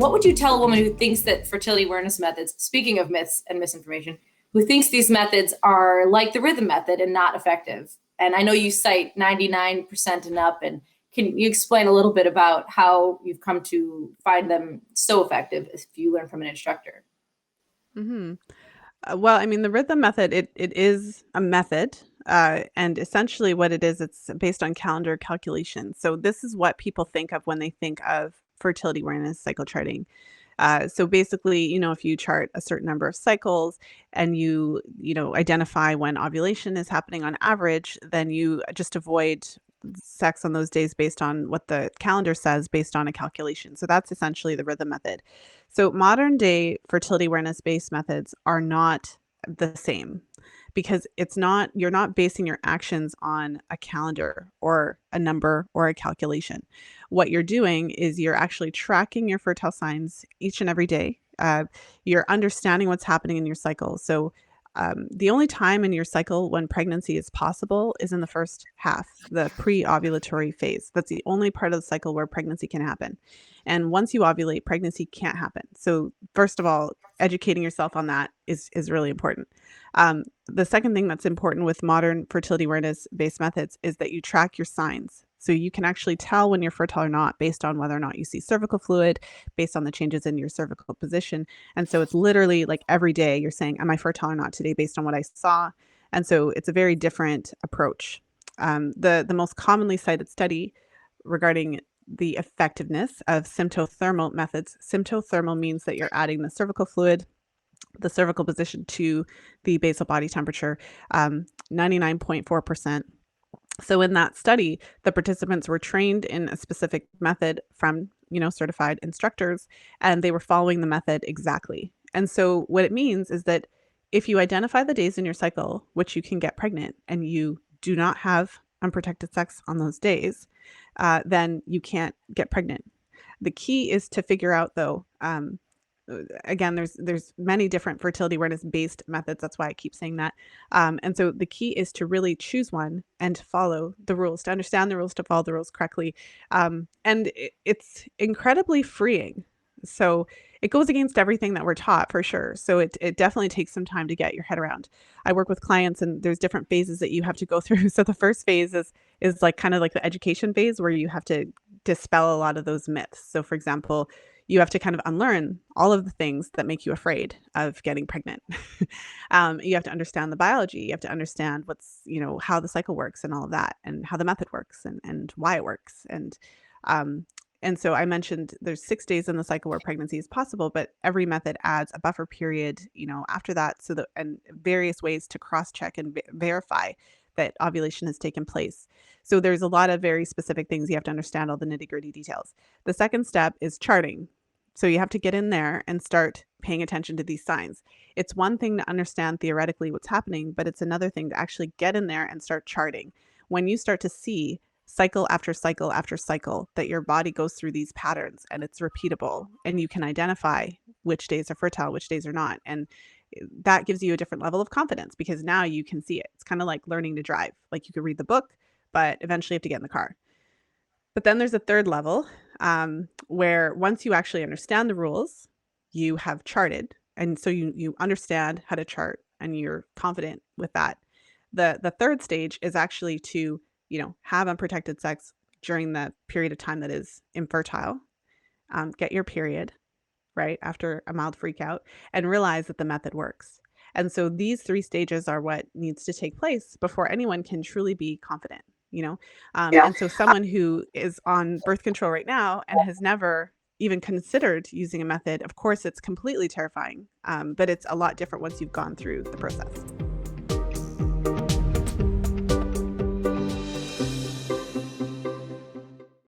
what would you tell a woman who thinks that fertility awareness methods, speaking of myths and misinformation, who thinks these methods are like the rhythm method and not effective? And I know you cite 99% and up, and can you explain a little bit about how you've come to find them so effective if you learn from an instructor? hmm Well, I mean, the rhythm method, it is a method. And essentially what it is, it's based on calendar calculations. So this is what people think of when they think of fertility awareness cycle charting. So basically, if you chart a certain number of cycles and you identify when ovulation is happening on average, then you just avoid sex on those days based on what the calendar says based on a calculation. So that's essentially the rhythm method. So modern day fertility awareness based methods are not the same because you're not basing your actions on a calendar or a number or a calculation. What you're doing is you're actually tracking your fertile signs each and every day. You're understanding what's happening in your cycle. So the only time in your cycle when pregnancy is possible is in the first half, the pre-ovulatory phase. That's the only part of the cycle where pregnancy can happen. And once you ovulate, pregnancy can't happen. So first of all, educating yourself on that is really important. The second thing that's important with modern fertility awareness based methods is that you track your signs. So you can actually tell when you're fertile or not based on whether or not you see cervical fluid, based on the changes in your cervical position. And so it's literally like every day you're saying, am I fertile or not today based on what I saw? And so it's a very different approach. The most commonly cited study regarding the effectiveness of symptothermal methods. Symptothermal means that you're adding the cervical fluid, the cervical position to the basal body temperature, 99.4%. So in that study, the participants were trained in a specific method from, certified instructors, and they were following the method exactly. And so what it means is that if you identify the days in your cycle which you can get pregnant and you do not have unprotected sex on those days, then you can't get pregnant. The key is to figure out though, again, there's many different fertility awareness based methods. That's why I keep saying that. And so the key is to really choose one and to follow the rules, to understand the rules, to follow the rules correctly. And it's incredibly freeing. So it goes against everything that we're taught for sure. So it definitely takes some time to get your head around. I work with clients and there's different phases that you have to go through. So the first phase is like kind of like the education phase where you have to dispel a lot of those myths. So for example, you have to kind of unlearn all of the things that make you afraid of getting pregnant. You have to understand the biology. You have to understand how the cycle works and all of that, and how the method works and why it works. And so I mentioned there's 6 days in the cycle where pregnancy is possible, but every method adds a buffer period, after that, and various ways to cross-check and verify that ovulation has taken place. So there's a lot of very specific things you have to understand, all the nitty-gritty details. The second step is charting. So you have to get in there and start paying attention to these signs. It's one thing to understand theoretically what's happening, but it's another thing to actually get in there and start charting. When you start to see cycle after cycle after cycle that your body goes through these patterns and it's repeatable and you can identify which days are fertile, which days are not. And that gives you a different level of confidence because now you can see it. It's kind of like learning to drive. Like you could read the book, but eventually you have to get in the car. But then there's a third level where once you actually understand the rules, you have charted. And so you understand how to chart and you're confident with that. The third stage is actually to, have unprotected sex during the period of time that is infertile, get your period, right, after a mild freak out, and realize that the method works. And so these three stages are what needs to take place before anyone can truly be confident, Yeah. And so someone who is on birth control right now and has never even considered using a method, of course, it's completely terrifying, but it's a lot different once you've gone through the process.